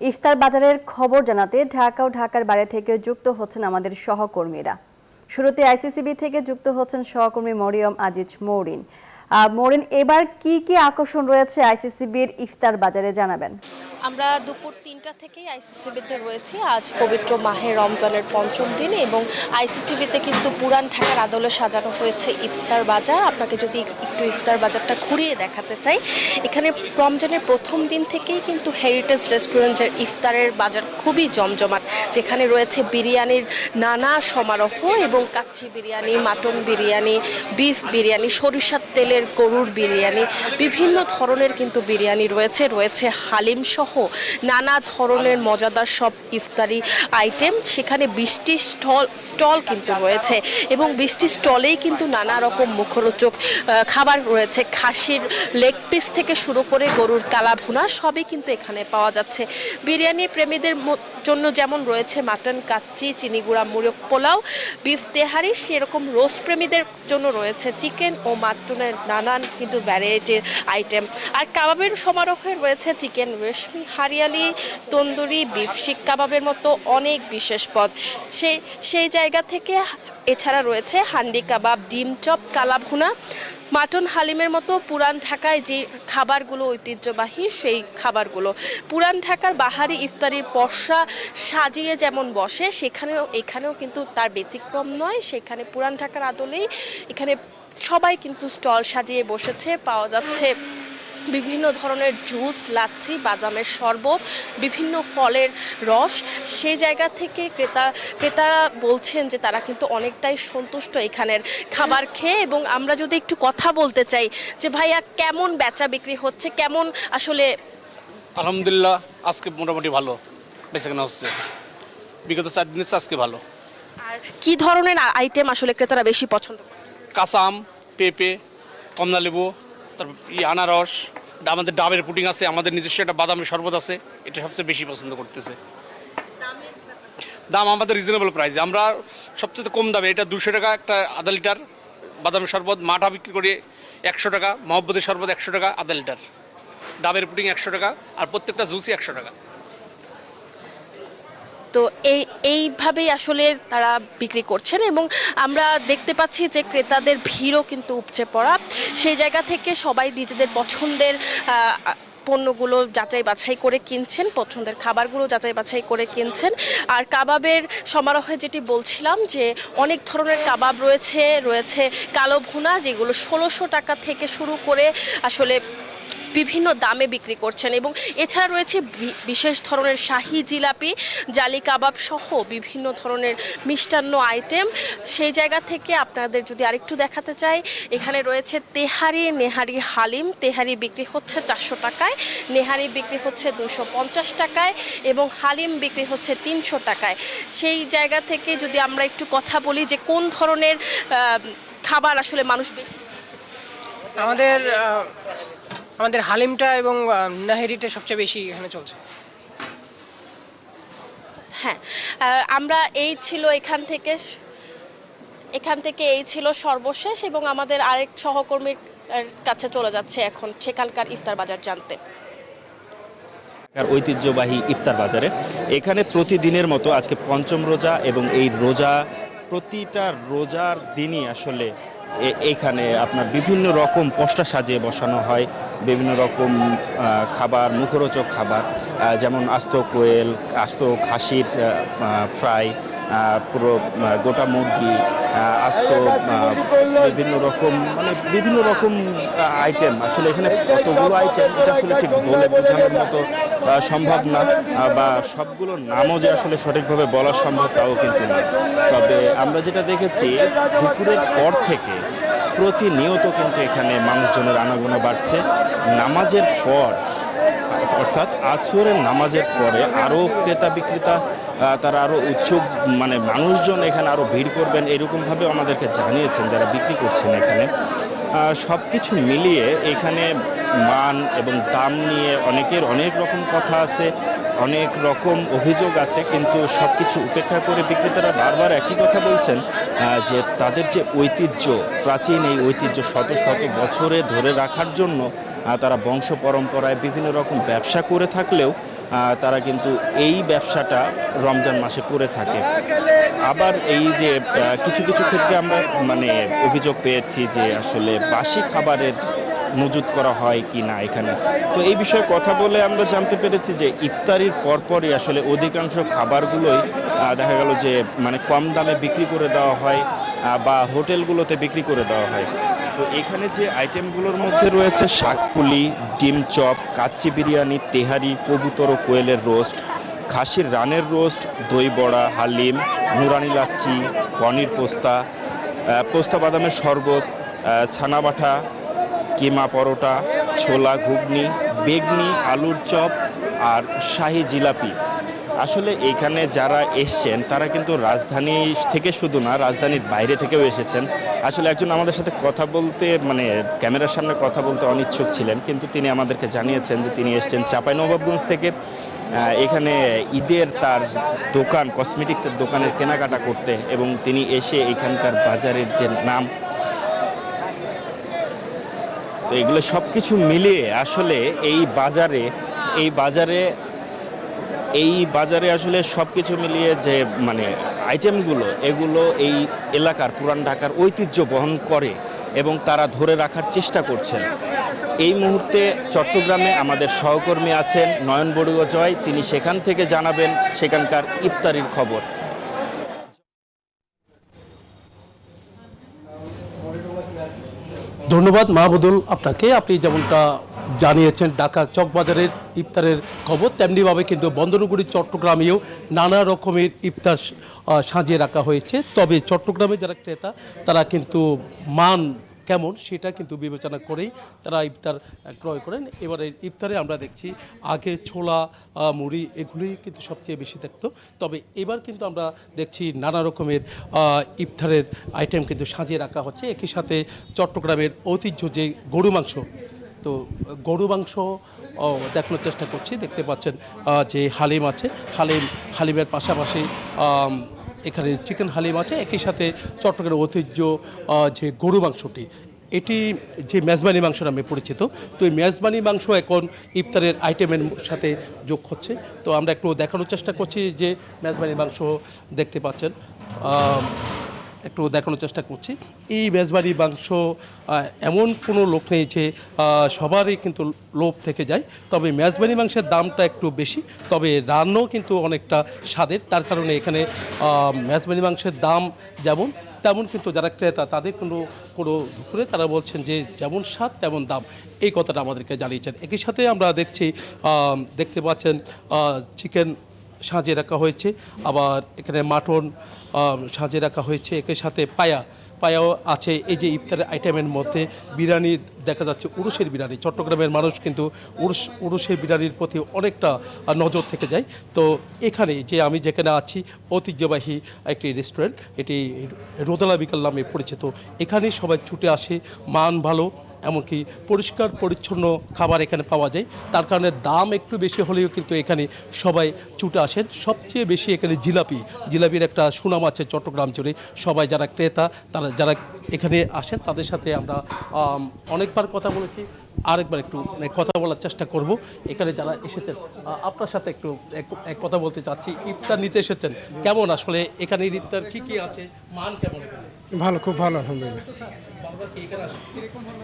ইফতার বাজারের খবর জানাতে ঢাকা ও ঢাকার বাইরে থেকে যুক্ত হচ্ছেন আমাদের সহকর্মীরা। শুরুতে আইসিসিবি থেকে যুক্ত হচ্ছেন সহকর্মী মরিয়ম আজিজ মৌরিন। মৌরিন, এবার কি কি আকর্ষণ রয়েছে আইসিসিবির ইফতার বাজারে জানাবেন? আমরা দুপুর ৩টা থেকেই আইসিসিবিতে রয়েছি। আজ পবিত্র মাহে রমজানের পঞ্চম দিন এবং আইসিসিবিতে কিন্তু পুরান ঢাকার আদলে সাজানো হয়েছে ইফতার বাজার। আপনাকে যদি একটু ইফতার বাজারটা ঘুরিয়ে দেখাতে চাই, এখানে রমজানের প্রথম দিন থেকেই কিন্তু হেরিটেজ রেস্টুরেন্টের ইফতারের বাজার খুবই জমজমাট, যেখানে রয়েছে বিরিয়ানির নানা সমারোহ এবং কাচ্চি বিরিয়ানি, মাটন বিরিয়ানি, বিফ বিরিয়ানি, সরিষার তেলের গরুর বিরিয়ানি, বিভিন্ন ধরনের কিন্তু বিরিয়ানি রয়েছে, রয়েছে হালিম সহ নানা ধরনের মজাদার সব ইফতারি আইটেম। সেখানে 20টি স্টল কিন্তু রয়েছে এবং 20টি স্টলেই কিন্তু নানা রকম মুখরোচক খাবার রয়েছে। খাসির লেগ পিস থেকে শুরু করে গরুর কালা ভুনা সবই কিন্তু এখানে পাওয়া যাচ্ছে। বিরিয়ানি প্রেমীদের জন্য যেমন রয়েছে মাটন কাচ্চি, চিনিগুড়া মুরগ পোলাও, বিফ তেহারি, সেরকম রোস্ট প্রেমীদের জন্য রয়েছে চিকেন ও মাটনের নানান কিন্তু ভ্যারাইটির আইটেম। আর কাবাবের সমারোহে রয়েছে চিকেন রেশমি, হারিয়ালি, তন্দুরি, বিফ শিক কাবাবের মতো অনেক বিশেষ পদ। সেই জায়গা থেকে এছাড়া রয়েছে হান্ডি কাবাব, ডিম চপ, কালা ভুনা, মাটন হালিমের মতো পুরান ঢাকায় যে খাবারগুলো ঐতিহ্যবাহী সেই খাবারগুলো। পুরান ঢাকার বাহারি ইফতারির পসরা সাজিয়ে যেমন বসে, এখানেও কিন্তু তার ব্যতিক্রম নয়। সেখানে পুরান ঢাকার আদলেই এখানে সবাই কিন্তু স্টল সাজিয়ে বসেছে। পাওয়া যাচ্ছে বিভিন্ন ধরনের জুস, লাচ্ছি, বাদামের শরবত, বিভিন্ন ফলের রস। সেই জায়গা থেকে ক্রেতা বলছেন যে তারা কিন্তু অনেকটাই সন্তুষ্ট এখানের খাবার খেয়ে। এবং আমরা যদি একটু কথা বলতে চাই যে ভাইয়া, কেমন বেচা বিক্রি হচ্ছে, কেমন আসলে? আলহামদুলিল্লাহ, আজকে মোটামুটি ভালো বেচাকেনা হচ্ছে। বিগত 4 দিনের চেয়ে আজকে ভালো। আর কি ধরনের আইটেম আসলে ক্রেতারা বেশি পছন্দ করে? কাঁচা আম, পেঁপে, কমলালেবু, তারপর আনারস, আমাদের ডাবের পুডিং আছে, আমাদের নিজস্ব একটা বাদামের শরবত আছে, এটা সবচেয়ে বেশি পছন্দ করতেছে। দাম আমাদের রিজনেবল প্রাইসে, আমরা সবচেয়ে কম দামে, এটা 200 টাকা একটা আধা লিটার বাদামের শরবত, মাঠা বিক্রি করে 100 টাকা, মহব্বতের শরবত 100 টাকা আধা লিটার, ডাবের পুডিং 100 টাকা, আর প্রত্যেকটা জুসই 100 টাকা। তো এইভাবেই আসলে তারা বিক্রি করছেন এবং আমরা দেখতে পাচ্ছি যে ক্রেতাদের ভিড়ও কিন্তু উপচে পড়া। সেই জায়গা থেকে সবাই নিজেদের পছন্দের পণ্যগুলো যাচাই বাছাই করে কিনছেন, পছন্দের খাবারগুলো যাচাই বাছাই করে কিনছেন। আর কাবাবের সমারোহে যেটি বলছিলাম যে অনেক ধরনের কাবাব রয়েছে কালো ভুনা, যেগুলো 1600 টাকা থেকে শুরু করে আসলে বিভিন্ন দামে বিক্রি করছেন। এবং এছাড়া রয়েছে বিশেষ ধরনের শাহি জিলাপি, জালি কাবাব সহ বিভিন্ন ধরনের মিষ্টান্ন আইটেম। সেই জায়গা থেকে আপনাদের যদি আরেকটু দেখাতে চাই, এখানে রয়েছে তেহারি, নেহারি, হালিম। তেহারি বিক্রি হচ্ছে 400 টাকায়, নেহারি বিক্রি হচ্ছে 250 টাকায় এবং হালিম বিক্রি হচ্ছে 300 টাকায়। সেই জায়গা থেকে যদি আমরা একটু কথা বলি যে কোন ধরনের খাবার আসলে মানুষ বেশি আমাদের হালিমটা এবং নাহেরিটা সবচেয়ে বেশি এখানে চলছে। হ্যাঁ, আমরা এখান থেকে এই ছিল সর্বশেষ এবং আমাদের আরেক সহকর্মীর কাছে চলে যাচ্ছে এখন সেখানকার ইফতার বাজার জানতে। ঐতিহ্যবাহী ইফতার বাজারে এখানে প্রতিদিনের মতো আজকে পঞ্চম রোজা এবং এই প্রতিটা রোজার দিনই আসলে এখানে আপনার বিভিন্ন রকম পসরা সাজিয়ে বসানো হয়, বিভিন্ন রকম খাবার, মুখরোচক খাবার, যেমন আস্ত কোয়েল, আস্ত খাসির ফ্রাই, পুরো গোটা মুরগি, আস্ত বিভিন্ন রকম আইটেম। আসলে এখানে কতগুলো আইটেম এটা আসলে ঠিক বলে বোঝানোর মতো সম্ভব না, বা সবগুলো নামও যে আসলে সঠিকভাবে বলা সম্ভব তাও কিন্তু না। তবে আমরা যেটা দেখেছি, দুপুরের পর থেকে প্রতিনিয়ত কিন্তু এখানে মানুষজনের আনাগোনা বাড়ছে। নামাজের পর, অর্থাৎ আসরের নামাজের পরে আরও ক্রেতা বিক্রেতা তারা আরও উৎসুক, মানুষজন এখানে আরও ভিড় করবেন এরকমভাবে আমাদেরকে জানিয়েছেন যারা বিক্রি করছেন এখানে। সব কিছু মিলিয়ে এখানে মান এবং দাম নিয়ে অনেকের অনেক রকম কথা আছে, অনেক রকম অভিযোগ আছে, কিন্তু সব কিছু উপেক্ষা করে বিক্রেতারা বারবার একই কথা বলছেন যে তাদের যে ঐতিহ্য, প্রাচীন এই ঐতিহ্য শত শত বছরে ধরে রাখার জন্য তারা বংশ পরম্পরায় বিভিন্ন রকম ব্যবসা করে থাকলেও তারা কিন্তু এই ব্যবসাটা রমজান মাসে করে থাকে। আবার এই যে কিছু কিছু ক্ষেত্রে আমরা মানে অভিযোগ পেয়েছি যে আসলে বাসি খাবারের মজুত করা হয় কি না এখানে। তো এই বিষয়ে কথা বলে আমরা জানতে পেরেছি যে ইফতারির পরপরই আসলে অধিকাংশ খাবারগুলোই দেখা গেল যে মানে কম দামে বিক্রি করে দেওয়া হয় বা হোটেলগুলোতে বিক্রি করে দেওয়া হয়। তো এখানে যে আইটেমগুলোর মধ্যে রয়েছে শাকপুলি, ডিম চপ, কাচ্চি বিরিয়ানি, তেহারি, কবুতর ও কোয়েলের রোস্ট, খাসির রানের রোস্ট, দই বড়া, হালিম, নুরানি লাচ্ছি, পনির পোস্তা, পোস্তা বাদামের শরবত, ছানা বাটা, কিমা পরোটা, ছোলা ঘুগনি, বেগনি, আলুর চপ আর শাহি জিলাপি। আসলে এখানে যারা এসছেন তারা কিন্তু রাজধানী থেকে শুধু না, রাজধানীর বাইরে থেকেও এসেছেন। আসলে একজন আমাদের সাথে কথা বলতে মানে ক্যামেরার সামনে কথা বলতে অনিচ্ছুক ছিলেন, কিন্তু তিনি আমাদেরকে জানিয়েছেন যে তিনি এসছেন চাঁপাইনবাবগঞ্জ থেকে এখানে ঈদের তার দোকান, কসমেটিক্সের দোকানের কেনাকাটা করতে, এবং তিনি এসে এখানকার বাজারের যে নাম, তো এগুলো সব কিছু মিলিয়ে আসলে এই বাজারে আসলে সব কিছু মিলিয়ে যে মানে আইটেমগুলো, এগুলো এই এলাকার পুরান ঢাকার ঐতিহ্য বহন করে এবং তারা ধরে রাখার চেষ্টা করছেন। এই মুহূর্তে চট্টগ্রামে আমাদের সহকর্মী আছেন নয়ন বড়ুয়া জয়, তিনি সেখান থেকে জানাবেন সেখানকার ইফতারির খবর। ধন্যবাদ মাহমুদুল আপনাকে। আপনি যেমনটা জানিয়েছেন ঢাকার চকবাজারের ইফতারের খবর, তেমনিভাবে কিন্তু বন্দরগুড়ি চট্টগ্রামেও নানা রকমের ইফতার সাজিয়ে রাখা হয়েছে। তবে চট্টগ্রামে যারা ক্রেতা তারা কিন্তু মান কেমন সেটা কিন্তু বিবেচনা করেই তারা ইফতার ক্রয় করেন। এবারে ইফতারে আমরা দেখছি আগে ছোলা মুড়ি এগুলোই কিন্তু সবচেয়ে বেশি থাকতো, তবে এবার কিন্তু আমরা দেখছি নানা রকমের ইফতারের আইটেম কিন্তু সাজিয়ে রাখা হচ্ছে। একই সাথে চট্টগ্রামের ঐতিহ্য যে গরু মাংস, তো গরু মাংস দেখানোর চেষ্টা করছি। দেখতে পাচ্ছেন যে হালিম আছে, হালিমের পাশাপাশি এখানে চিকেন হালিম আছে। একই সাথে চট্টগ্রামের ঐতিহ্য যে গরু মাংসটি, এটি যে মেজবানি মাংস নামে পরিচিত, তো এই মেজবানি মাংস এখন ইফতারের আইটেমের সাথে যোগ হচ্ছে। তো আমরা একটু দেখানোর চেষ্টা করছি যে মেজবানি মাংস দেখতে পাচ্ছেন, একটু দেখানোর চেষ্টা করছি। এই মেজবানি মাংস এমন কোনো লোক নেই যে সবারই কিন্তু লোভ থেকে যায়, তবে মেজবানি মাংসের দামটা একটু বেশি, তবে রান্নাও কিন্তু অনেকটা স্বাদের। তার কারণে এখানে মেজবানি মাংসের দাম যেমন তেমন কিন্তু যারা ক্রেতা তাদের কোনো দুপুরে তারা বলছেন যে যেমন স্বাদ তেমন দাম, এই কথাটা আমাদেরকে জানিয়েছেন। একই সাথে আমরা দেখতে পাচ্ছেন চিকেন সাজিয়ে রাখা হয়েছে, আবার এখানে মাটন সাজিয়ে রাখা হয়েছে, একই সাথে পায়াও আছে। এই যে ইফতারের আইটেমের মধ্যে বিরিয়ানি দেখা যাচ্ছে, উরুষের বিরিয়ানি। চট্টগ্রামের মানুষ কিন্তু উরুষের বিরিয়ানির প্রতি অনেকটা নজর থেকে যায়। তো এখানে যে আমি যেখানে আছি ঐতিহ্যবাহী একটি রেস্টুরেন্ট, এটি রোদালা বিকাল নামে পরিচিত। এখানে সবাই ছুটে আসে, মান ভালো, এমনকি পরিষ্কার পরিচ্ছন্ন খাবার এখানে পাওয়া যায়। তার কারণে দাম একটু বেশি হলেও কিন্তু এখানে সবাই ছুটে আসেন। সবচেয়ে বেশি এখানে জিলাপির একটা সুনাম আছে চট্টগ্রাম জুড়ে। সবাই যারা ক্রেতা তারা যারা এখানে আসেন তাদের সাথে আমরা অনেকবার কথা বলেছি, আরেকবার একটু কথা বলার চেষ্টা করব। এখানে যারা এসেছেন আপনার সাথে একটু এক কথা বলতে চাচ্ছি। ইফতার নিতে এসেছেন, কেমন আসলে এখানে ইফতার কি আছে, মান কেমন? ভালো, খুব ভালো, আলহামদুলিল্লাহ।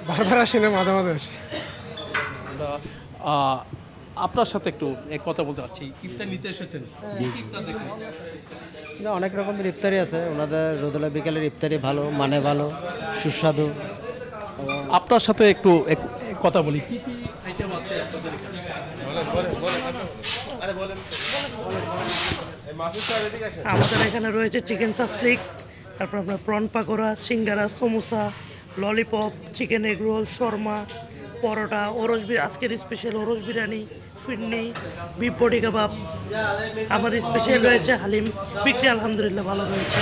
বারবার আসি না, মাঝে মাঝে আসি। আমরা আপনার সাথে একটু কথা বলতে চাচ্ছি। ইফতার নিতে এসেছেন, ইফতার দেখুন না, অনেক রকমের ইফতারি আছে ওনাদের। রোদলা বিকালের ইফতারি ভালো, মানে ভালো, সুস্বাদু। আপনার সাথে একটু কথা বলি, কি কি আইটেম আছে আপনাদের এখানে? আমাদের এখানে রয়েছে চিকেন সাসলিক, তারপর আপনার prawn pakora, singara, samosa, lollipop, chicken egg roll, shawarma, paratha, আজকের স্পেশাল ওরস বিরিয়ানি, ফিরনি, বিফ বডি কাবাব। আমাদের স্পেশাল রয়েছে হালিম। বিক্রি আলহামদুলিল্লাহ ভালো রয়েছে।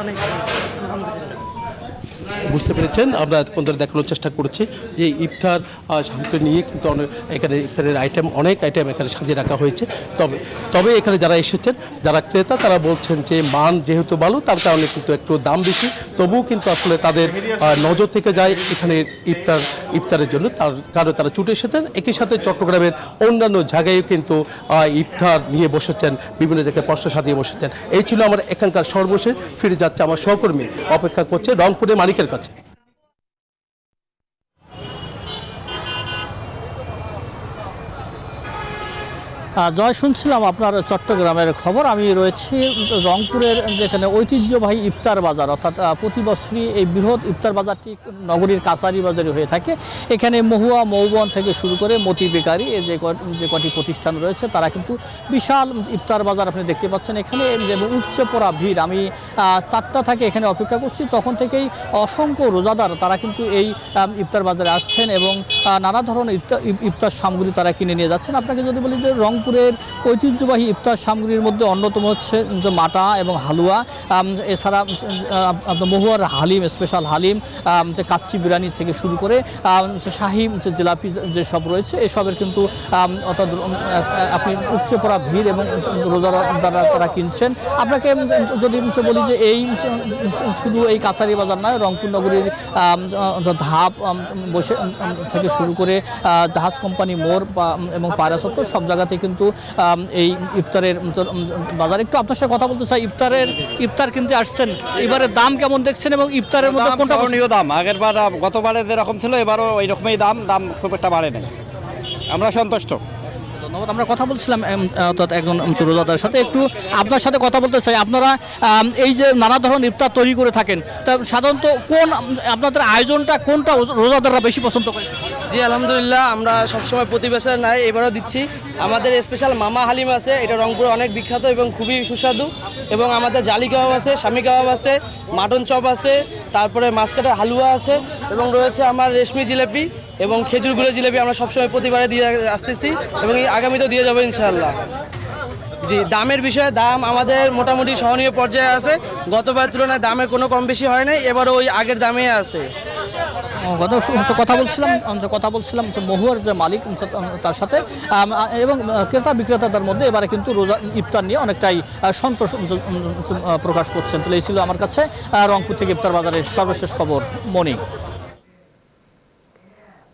অনেক আলহামদুলিল্লাহ। বুঝতে পেরেছেন, আমরা আপনাদের দেখানোর চেষ্টা করছি যে ইফতার সামগ্রী নিয়ে কিন্তু এখানে ইফতারের অনেক আইটেম এখানে সাজিয়ে রাখা হয়েছে। তবে এখানে যারা এসেছেন, যারা ক্রেতা, তারা বলছেন যে মান যেহেতু ভালো, তার কারণে কিন্তু একটু দাম বেশি, তবুও কিন্তু আসলে তাদের নজর থেকে যায় এখানে ইফতারের জন্য, তার কারণে তারা ছুটে এসেছেন। একই সাথে চট্টগ্রামের অন্যান্য জায়গায়ও কিন্তু ইফতার নিয়ে বসেছেন, বিভিন্ন জায়গায় পশরা সাজিয়ে বসেছেন। এই ছিল আমার এখানকার সর্বশেষ। ফিরে যাচ্ছে আমার সহকর্মী, অপেক্ষা করছে রংপুরের মানিকের কাছে। জয়, শুনছিলাম আপনার চট্টগ্রামের খবর। আমি রয়েছি রংপুরের যেখানে ঐতিহ্যবাহী ইফতার বাজার, অর্থাৎ প্রতি বছরই এই বৃহৎ ইফতার বাজারটি নগরীর কাছারি বাজারে হয়ে থাকে। এখানে মহুয়া, মৌবন থেকে শুরু করে মতি বেকারি, যে কটি প্রতিষ্ঠান রয়েছে, তারা কিন্তু বিশাল ইফতার বাজার আপনি দেখতে পাচ্ছেন। এখানে যে উপচে পড়া ভিড়, আমি 4টা থেকে এখানে অপেক্ষা করছি, তখন থেকেই অসংখ্য রোজাদার তারা কিন্তু এই ইফতার বাজারে আসছেন এবং নানা ধরনের ইফতার সামগ্রী তারা কিনে নিয়ে যাচ্ছেন। আপনাকে যদি বলি যে রংপুরের ঐতিহ্যবাহী ইফতার সামগ্রীর মধ্যে অন্যতম হচ্ছে যে মাটা এবং হালুয়া, এছাড়া আপনার মহুয়ার হালিম, স্পেশাল হালিম, যে কাচ্চি বিরিয়ানি থেকে শুরু করে শাহী যে জিলাপি যেসব রয়েছে, এসবের কিন্তু অর্থাৎ আপনি উপচে পড়া ভিড় এবং রোজাদাররা তারা কিনছেন। আপনাকে যদি বলি যে এই শুধু এই কাছারি বাজার নয়, রংপুর নগরীর ধাপ বসে থেকে শুরু করে জাহাজ কোম্পানি মোড় এবং পায়রা চত্বর, সব জায়গাতে কিন্তু এই ইফতারের বাজার। একটু আপনার সাথে কথা বলতে চাই, ইফতার কিনতে আসছেন, এবারের দাম কেমন দেখছেন এবং ইফতারের মধ্যে কোনটা দাম? আগের বার গতবারে যেরকম ছিল, এবারও ওই রকমই দাম খুব একটা বাড়ে নাই, আমরা সন্তুষ্ট। ধন্যবাদ। আমরা কথা বলছিলাম অর্থাৎ একজন রোজাদারের সাথে। একটু আপনার সাথে কথা বলতে চাই, আপনারা এই যে নানা ধরনের ইফতার তৈরি করে থাকেন, তা সাধারণত আপনাদের আয়োজনটা কোনটা রোজাদাররা বেশি পছন্দ করে? জি আলহামদুলিল্লাহ, আমরা সবসময় প্রতি বছর নাই, এবারও দিচ্ছি। আমাদের স্পেশাল মামা হালিম আছে, এটা রংপুরে অনেক বিখ্যাত এবং খুবই সুস্বাদু। এবং আমাদের জালি কাবাব আছে, স্বামী কাবাব আছে, মাটন চপ আছে, তারপরে মাছকাটা হালুয়া আছে, এবং রয়েছে আমার রেশমি জিলাপি এবং খেজুর গুঁড়ো জিলাপি। আমরা সবসময় প্রতিবারে দিয়ে আসতেছি এবং আগামীতেও দিয়ে যাবো ইনশাআল্লাহ। জি, দামের বিষয়ে দাম আমাদের মোটামুটি সহনীয় পর্যায়ে আছে। গতবার তুলনায় দামের কোনো কম বেশি হয় নাই, এবারও ওই আগের দামেই আছে। কথা বলছিলাম মহুয়ার যে মালিক তার সাথে, এবং ক্রেতা বিক্রেতাদের মধ্যে এবারে কিন্তু রোজা ইফতার নিয়ে অনেকটাই সন্তোষ প্রকাশ করছেন। তাহলে এই ছিল আমার কাছে রংপুর থেকে ইফতার বাজারের সর্বশেষ খবর।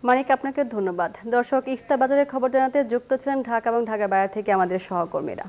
মানিক, আপনাকে ধন্যবাদ। দর্শক, ইফতার বাজারের খবর জানাতে যুক্ত ছিলেন ঢাকা এবং ঢাকার বাইরে থেকে আমাদের সহকর্মীরা।